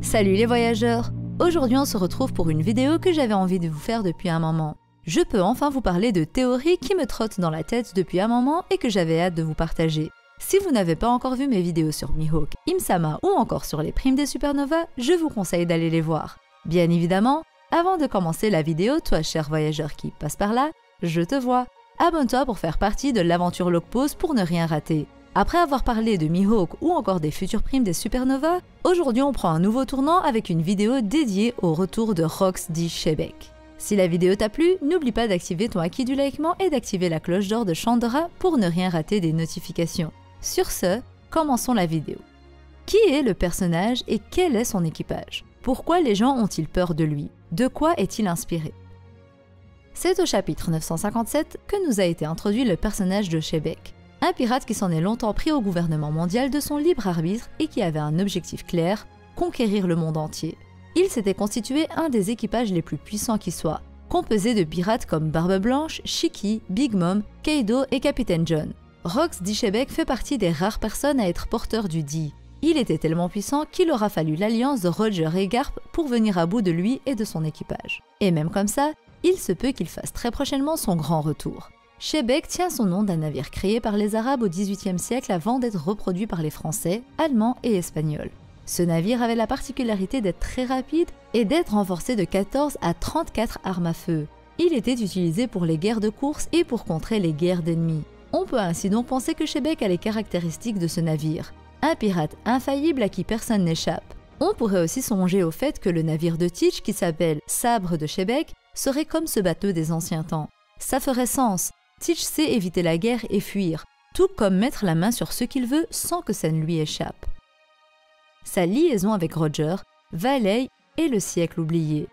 Salut les voyageurs! Aujourd'hui on se retrouve pour une vidéo que j'avais envie de vous faire depuis un moment. Je peux enfin vous parler de théories qui me trottent dans la tête depuis un moment et que j'avais hâte de vous partager. Si vous n'avez pas encore vu mes vidéos sur Mihawk, Im-sama ou encore sur les primes des supernovas, je vous conseille d'aller les voir. Bien évidemment, avant de commencer la vidéo, toi cher voyageur qui passe par là, je te vois. Abonne-toi pour faire partie de l'aventure Logpause pour ne rien rater. Après avoir parlé de Mihawk ou encore des futures primes des supernovas, aujourd'hui on prend un nouveau tournant avec une vidéo dédiée au retour de Rox dit Shebek. Si la vidéo t'a plu, n'oublie pas d'activer ton acquis du liking et d'activer la cloche d'or de Chandra pour ne rien rater des notifications. Sur ce, commençons la vidéo. Qui est le personnage et quel est son équipage? Pourquoi les gens ont-ils peur de lui? De quoi est-il inspiré? C'est au chapitre 957 que nous a été introduit le personnage de Shebek. Un pirate qui s'en est longtemps pris au gouvernement mondial de son libre arbitre et qui avait un objectif clair, conquérir le monde entier. Il s'était constitué un des équipages les plus puissants qui soit, composé de pirates comme Barbe Blanche, Shiki, Big Mom, Kaido et Capitaine John. Rox dit Shebek fait partie des rares personnes à être porteur du Di. Il était tellement puissant qu'il aura fallu l'alliance de Roger et Garp pour venir à bout de lui et de son équipage. Et même comme ça, il se peut qu'il fasse très prochainement son grand retour. Shebek tient son nom d'un navire créé par les Arabes au XVIIIe siècle avant d'être reproduit par les Français, Allemands et Espagnols. Ce navire avait la particularité d'être très rapide et d'être renforcé de 14 à 34 armes à feu. Il était utilisé pour les guerres de course et pour contrer les guerres d'ennemis. On peut ainsi donc penser que Shebek a les caractéristiques de ce navire. Un pirate infaillible à qui personne n'échappe. On pourrait aussi songer au fait que le navire de Teach, qui s'appelle Sabre de Shebek, serait comme ce bateau des anciens temps. Ça ferait sens. Teach sait éviter la guerre et fuir, tout comme mettre la main sur ce qu'il veut sans que ça ne lui échappe. Sa liaison avec Roger, Valey et le siècle oublié.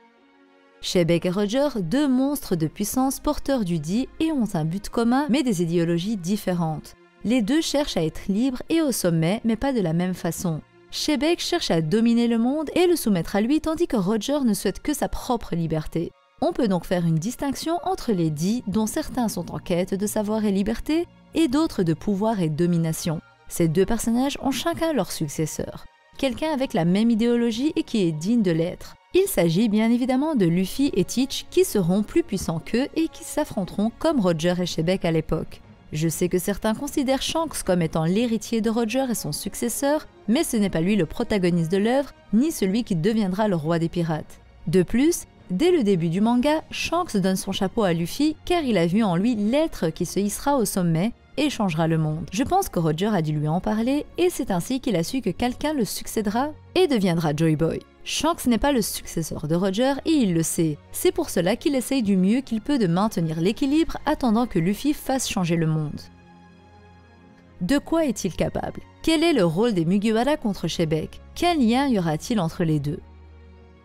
Shebek et Roger, deux monstres de puissance porteurs du Di et ont un but commun mais des idéologies différentes. Les deux cherchent à être libres et au sommet mais pas de la même façon. Shebek cherche à dominer le monde et le soumettre à lui tandis que Roger ne souhaite que sa propre liberté. On peut donc faire une distinction entre les Di, dont certains sont en quête de savoir et liberté, et d'autres de pouvoir et domination. Ces deux personnages ont chacun leur successeur. Quelqu'un avec la même idéologie et qui est digne de l'être. Il s'agit bien évidemment de Luffy et Teach qui seront plus puissants qu'eux et qui s'affronteront comme Roger et Shebek à l'époque. Je sais que certains considèrent Shanks comme étant l'héritier de Roger et son successeur, mais ce n'est pas lui le protagoniste de l'œuvre, ni celui qui deviendra le roi des pirates. De plus, dès le début du manga, Shanks donne son chapeau à Luffy car il a vu en lui l'être qui se hissera au sommet et changera le monde. Je pense que Roger a dû lui en parler et c'est ainsi qu'il a su que quelqu'un le succédera et deviendra Joy Boy. Shanks n'est pas le successeur de Roger et il le sait. C'est pour cela qu'il essaye du mieux qu'il peut de maintenir l'équilibre attendant que Luffy fasse changer le monde. De quoi est-il capable? Quel est le rôle des Mugiwara contre Shebek? Quel lien y aura-t-il entre les deux?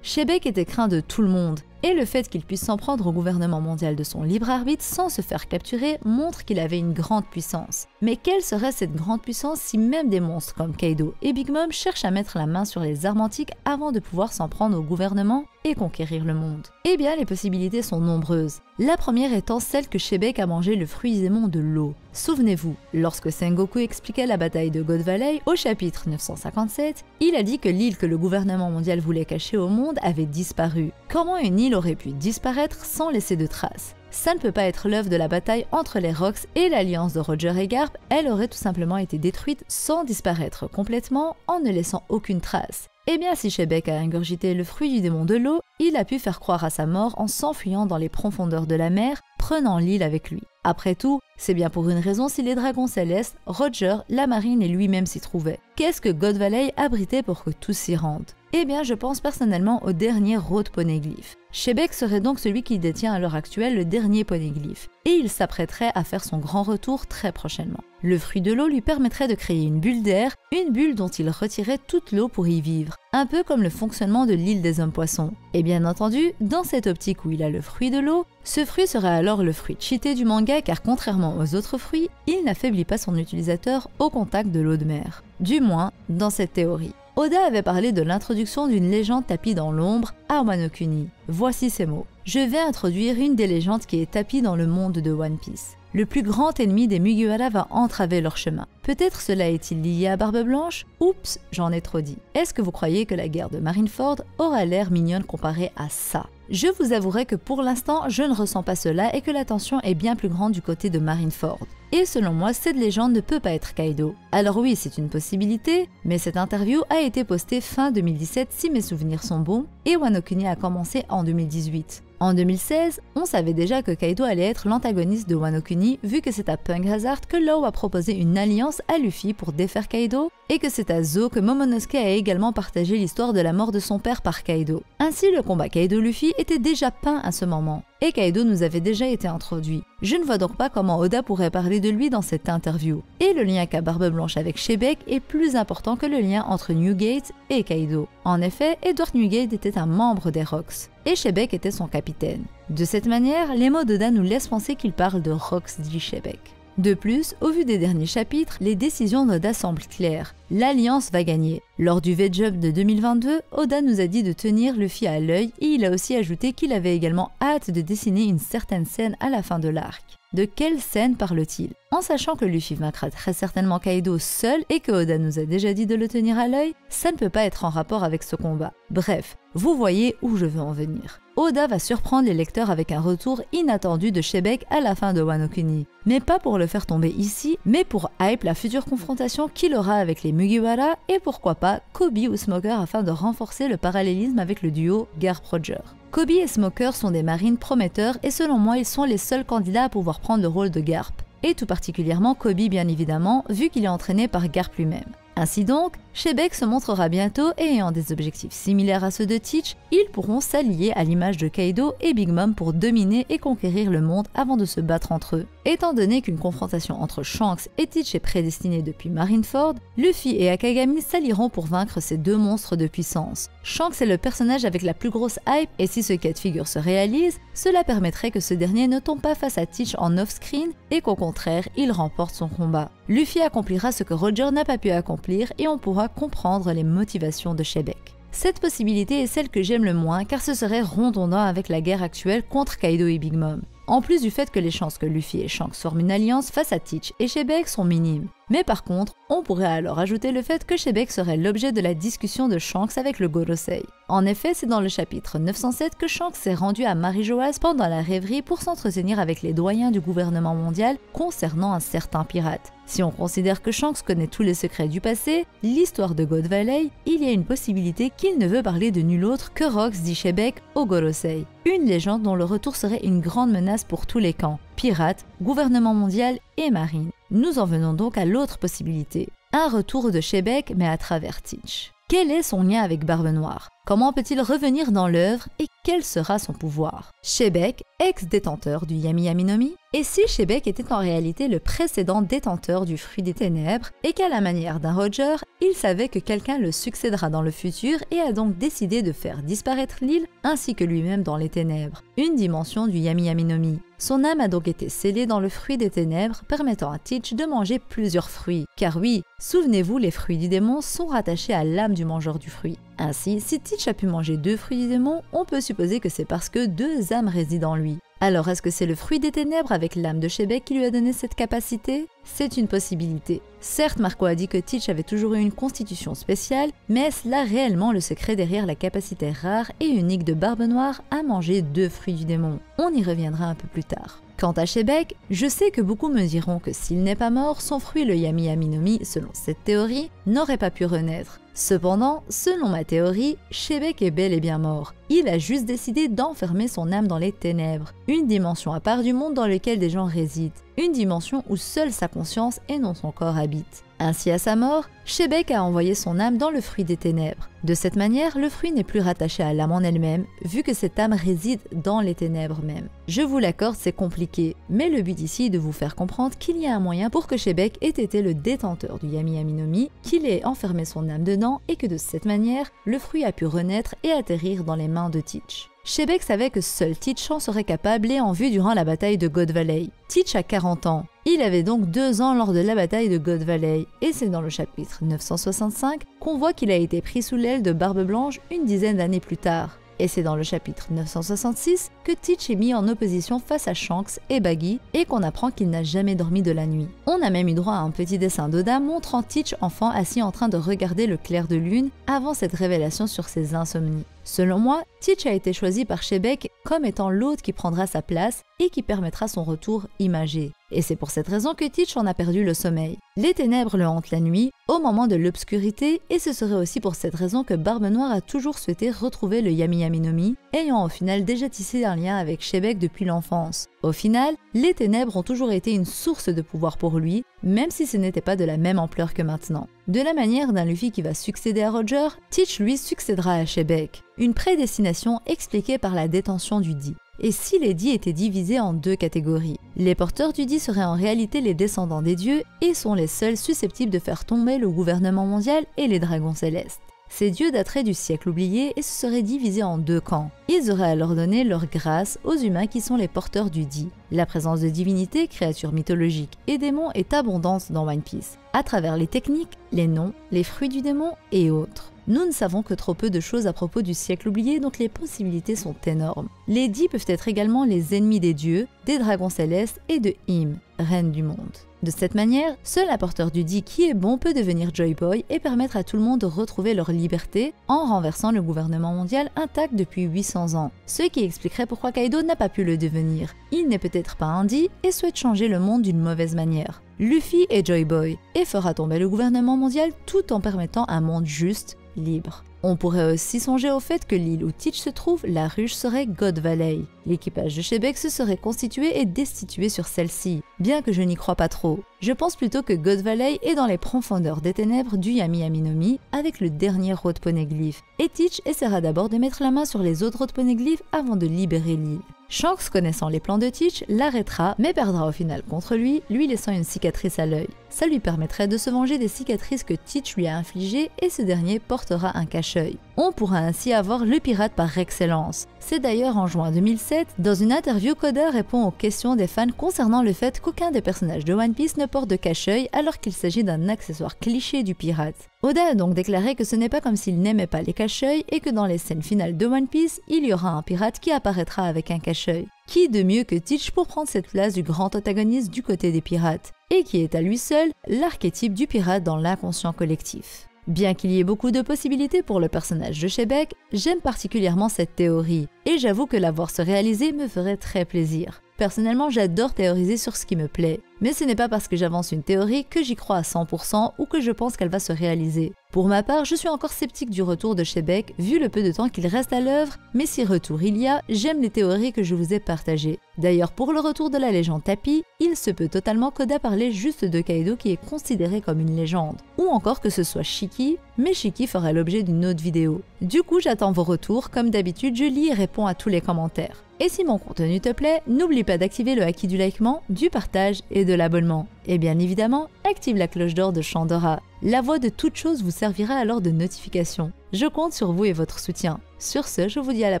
Shebek était craint de tout le monde, et le fait qu'il puisse s'en prendre au gouvernement mondial de son libre arbitre sans se faire capturer montre qu'il avait une grande puissance. Mais quelle serait cette grande puissance si même des monstres comme Kaido et Big Mom cherchent à mettre la main sur les armes antiques avant de pouvoir s'en prendre au gouvernement et conquérir le monde? Eh bien, les possibilités sont nombreuses. La première étant celle que Shebek a mangé le fruit aimant de l'eau. Souvenez-vous, lorsque Sengoku expliquait la bataille de God Valley au chapitre 957, il a dit que l'île que le gouvernement mondial voulait cacher au monde avait disparu. Comment une île aurait pu disparaître sans laisser de traces? Ça ne peut pas être l'œuvre de la bataille entre les Rox et l'alliance de Roger et Garp, elle aurait tout simplement été détruite sans disparaître complètement en ne laissant aucune trace. Eh bien si Shebek a ingurgité le fruit du démon de l'eau, il a pu faire croire à sa mort en s'enfuyant dans les profondeurs de la mer, prenant l'île avec lui. Après tout, c'est bien pour une raison si les dragons célestes, Roger, la marine et lui-même s'y trouvaient. Qu'est-ce que God Valley abritait pour que tous s'y rendent? Eh bien je pense personnellement au dernier Road Poneglyph. Shebek serait donc celui qui détient à l'heure actuelle le dernier poneglyphe, et il s'apprêterait à faire son grand retour très prochainement. Le fruit de l'eau lui permettrait de créer une bulle d'air, une bulle dont il retirait toute l'eau pour y vivre, un peu comme le fonctionnement de l'île des hommes-poissons. Et bien entendu, dans cette optique où il a le fruit de l'eau, ce fruit serait alors le fruit cheaté du manga car contrairement aux autres fruits, il n'affaiblit pas son utilisateur au contact de l'eau de mer. Du moins, dans cette théorie. Oda avait parlé de l'introduction d'une légende tapie dans l'ombre à Wano Kuni. Voici ces mots. Je vais introduire une des légendes qui est tapie dans le monde de One Piece. le plus grand ennemi des Mugiwara va entraver leur chemin. Peut-être cela est-il lié à Barbe Blanche? Oups, j'en ai trop dit. Est-ce que vous croyez que la guerre de Marineford aura l'air mignonne comparée à ça? Je vous avouerai que pour l'instant, je ne ressens pas cela et que la tension est bien plus grande du côté de Marineford. Et selon moi, cette légende ne peut pas être Kaido. Alors oui, c'est une possibilité, mais cette interview a été postée fin 2017 si mes souvenirs sont bons, et Wano Kuni a commencé en 2018. En 2016, on savait déjà que Kaido allait être l'antagoniste de Wano Kuni vu que c'est à Punk Hazard que Law a proposé une alliance à Luffy pour défaire Kaido et que c'est à Zou que Momonosuke a également partagé l'histoire de la mort de son père par Kaido. Ainsi, le combat Kaido-Luffy était déjà peint à ce moment et Kaido nous avait déjà été introduit. Je ne vois donc pas comment Oda pourrait parler de lui dans cette interview. Et le lien qu'a Barbe Blanche avec Shebeck est plus important que le lien entre Newgate et Kaido. En effet, Edward Newgate était un membre des Rocks et Shebeck était son capitaine. De cette manière, les mots d'Oda nous laissent penser qu'il parle de Rocks dit Shebeck. De plus, au vu des derniers chapitres, les décisions d'Oda semblent claires. L'Alliance va gagner. Lors du V-Jump de 2022, Oda nous a dit de tenir Luffy à l'œil et il a aussi ajouté qu'il avait également hâte de dessiner une certaine scène à la fin de l'arc. De quelle scène parle-t-il? En sachant que Luffy vaincra très certainement Kaido seul et que Oda nous a déjà dit de le tenir à l'œil, ça ne peut pas être en rapport avec ce combat. Bref, vous voyez où je veux en venir. Oda va surprendre les lecteurs avec un retour inattendu de Shebeck à la fin de Wano Kuni. Mais pas pour le faire tomber ici, mais pour hype la future confrontation qu'il aura avec les Mugiwara et pourquoi pas Kobe ou Smoker afin de renforcer le parallélisme avec le duo Garp-Roger. Kobe et Smoker sont des marines prometteurs et selon moi ils sont les seuls candidats à pouvoir prendre le rôle de Garp. Et tout particulièrement Kobe bien évidemment, vu qu'il est entraîné par Garp lui-même. Ainsi donc, Shebeck se montrera bientôt et ayant des objectifs similaires à ceux de Teach, ils pourront s'allier à l'image de Kaido et Big Mom pour dominer et conquérir le monde avant de se battre entre eux. Étant donné qu'une confrontation entre Shanks et Teach est prédestinée depuis Marineford, Luffy et Akagami s'allieront pour vaincre ces deux monstres de puissance. Shanks est le personnage avec la plus grosse hype et si ce cas de figure se réalise, cela permettrait que ce dernier ne tombe pas face à Teach en off-screen et qu'au contraire, il remporte son combat. Luffy accomplira ce que Roger n'a pas pu accomplir et on pourra comprendre les motivations de Shebeck. Cette possibilité est celle que j'aime le moins car ce serait redondant avec la guerre actuelle contre Kaido et Big Mom. En plus du fait que les chances que Luffy et Shanks forment une alliance face à Teach et Shebeck sont minimes. Mais par contre, on pourrait alors ajouter le fait que Shebeck serait l'objet de la discussion de Shanks avec le Gorosei. En effet, c'est dans le chapitre 907 que Shanks s'est rendu à Marijoas pendant la rêverie pour s'entretenir avec les doyens du gouvernement mondial concernant un certain pirate. Si on considère que Shanks connaît tous les secrets du passé, l'histoire de God Valley, il y a une possibilité qu'il ne veut parler de nul autre que Rocks dit Shebeck au Gorosei. Une légende dont le retour serait une grande menace pour tous les camps, pirates, gouvernement mondial et marine. Nous en venons donc à l'autre possibilité, un retour de Shebeck mais à travers Teach. Quel est son lien avec Barbe Noire? Comment peut-il revenir dans l'œuvre et quel sera son pouvoir? Shebeck, ex-détenteur du Yami Yami no Mi, et si Shebeck était en réalité le précédent détenteur du fruit des ténèbres et qu'à la manière d'un Roger, il savait que quelqu'un le succédera dans le futur et a donc décidé de faire disparaître l'île ainsi que lui-même dans les ténèbres, une dimension du Yami Yami no Mi. Son âme a donc été scellée dans le fruit des ténèbres, permettant à Teach de manger plusieurs fruits. Car oui, souvenez-vous, les fruits du démon sont rattachés à l'âme du mangeur du fruit. Ainsi, si Teach a pu manger 2 fruits du démon, on peut supposer que c'est parce que 2 âmes résident en lui. Alors est-ce que c'est le fruit des ténèbres avec l'âme de Shebeck qui lui a donné cette capacité? C'est une possibilité. Certes, Marco a dit que Teach avait toujours eu une constitution spéciale, mais est-ce là réellement le secret derrière la capacité rare et unique de Barbe Noire à manger 2 fruits du démon? On y reviendra un peu plus tard. Quant à Shebeck, je sais que beaucoup me diront que s'il n'est pas mort, son fruit le Yami Yami no Mi, selon cette théorie, n'aurait pas pu renaître. Cependant, selon ma théorie, Shebeck est bel et bien mort. Il a juste décidé d'enfermer son âme dans les ténèbres, une dimension à part du monde dans lequel des gens résident, une dimension où seule sa conscience et non son corps habite. Ainsi à sa mort, Shebeck a envoyé son âme dans le fruit des ténèbres. De cette manière, le fruit n'est plus rattaché à l'âme en elle-même, vu que cette âme réside dans les ténèbres même. Je vous l'accorde, c'est compliqué, mais le but ici est de vous faire comprendre qu'il y a un moyen pour que Shebeck ait été le détenteur du Yami Yami no Mi, qu'il ait enfermé son âme dedans et que de cette manière, le fruit a pu renaître et atterrir dans les mains de Teach. Shebeck savait que seul Teach en serait capable et en vue durant la bataille de God Valley. Teach a 40 ans. Il avait donc 2 ans lors de la bataille de God Valley, et c'est dans le chapitre 965 qu'on voit qu'il a été pris sous l'aile de Barbe Blanche une dizaine d'années plus tard. Et c'est dans le chapitre 966 que Teach est mis en opposition face à Shanks et Baggy et qu'on apprend qu'il n'a jamais dormi de la nuit. On a même eu droit à un petit dessin d'Oda montrant Teach enfant assis en train de regarder le clair de lune avant cette révélation sur ses insomnies. Selon moi, Teach a été choisi par Shebeck comme étant l'hôte qui prendra sa place et qui permettra son retour imagé. Et c'est pour cette raison que Teach en a perdu le sommeil. Les ténèbres le hantent la nuit, au moment de l'obscurité, et ce serait aussi pour cette raison que Barbe Noire a toujours souhaité retrouver le Yami Yami no Mi, ayant au final déjà tissé un lien avec Shebeck depuis l'enfance. Au final, les ténèbres ont toujours été une source de pouvoir pour lui, même si ce n'était pas de la même ampleur que maintenant. De la manière d'un Luffy qui va succéder à Roger, Teach lui succédera à Shebeck. Une prédestination expliquée par la détention du Di. Et si les Di étaient divisés en deux catégories? Les porteurs du Di seraient en réalité les descendants des dieux et sont les seuls susceptibles de faire tomber le gouvernement mondial et les dragons célestes. Ces dieux dateraient du siècle oublié et se seraient divisés en deux camps. Ils auraient alors donné leur grâce aux humains qui sont les porteurs du Di. La présence de divinités, créatures mythologiques et démons est abondante dans One Piece, à travers les techniques, les noms, les fruits du démon et autres. Nous ne savons que trop peu de choses à propos du siècle oublié, donc les possibilités sont énormes. Les Di peuvent être également les ennemis des dieux, des dragons célestes et de Im, reine du monde. De cette manière, seul un porteur du Di qui est bon peut devenir Joy Boy et permettre à tout le monde de retrouver leur liberté en renversant le gouvernement mondial intact depuis 800 ans. Ce qui expliquerait pourquoi Kaido n'a pas pu le devenir. Il n'est peut-être pas un Di et souhaite changer le monde d'une mauvaise manière. Luffy est Joy Boy et fera tomber le gouvernement mondial tout en permettant un monde juste, libre. On pourrait aussi songer au fait que l'île où Teach se trouve, la ruche, serait God Valley. L'équipage de Shebeck se serait constitué et destitué sur celle-ci, bien que je n'y crois pas trop. Je pense plutôt que God Valley est dans les profondeurs des ténèbres du Yami Yami no Mi avec le dernier Road Poneglyph, et Teach essaiera d'abord de mettre la main sur les autres Road Poneglyphs avant de libérer l'île. Shanks, connaissant les plans de Teach, l'arrêtera mais perdra au final contre lui laissant une cicatrice à l'œil. Ça lui permettrait de se venger des cicatrices que Teach lui a infligées et ce dernier portera un cache-œil. On pourra ainsi avoir le pirate par excellence. C'est d'ailleurs en juin 2007, dans une interview qu'Oda répond aux questions des fans concernant le fait qu'aucun des personnages de One Piece ne porte de cache-œil alors qu'il s'agit d'un accessoire cliché du pirate. Oda a donc déclaré que ce n'est pas comme s'il n'aimait pas les cache-œils et que dans les scènes finales de One Piece, il y aura un pirate qui apparaîtra avec un cache-œil. Qui de mieux que Teach pour prendre cette place du grand antagoniste du côté des pirates, et qui est à lui seul l'archétype du pirate dans l'inconscient collectif. Bien qu'il y ait beaucoup de possibilités pour le personnage de Shebeck, j'aime particulièrement cette théorie, et j'avoue que la voir se réaliser me ferait très plaisir. Personnellement, j'adore théoriser sur ce qui me plaît, mais ce n'est pas parce que j'avance une théorie que j'y crois à 100% ou que je pense qu'elle va se réaliser. Pour ma part, je suis encore sceptique du retour de Shebeck, vu le peu de temps qu'il reste à l'œuvre, mais si retour il y a, j'aime les théories que je vous ai partagées. D'ailleurs, pour le retour de la légende Tapi, il se peut totalement qu'Oda parlait juste de Kaido qui est considéré comme une légende, ou encore que ce soit Shiki, mais Shiki fera l'objet d'une autre vidéo. Du coup, j'attends vos retours, comme d'habitude, je lis et réponds à tous les commentaires. Et si mon contenu te plaît, n'oublie pas d'activer le haki du likement, du partage et de l'abonnement. Et bien évidemment, active la cloche d'or de Chandora. La voix de toute chose vous servira alors de notification. Je compte sur vous et votre soutien. Sur ce, je vous dis à la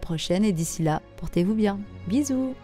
prochaine et d'ici là, portez-vous bien. Bisous!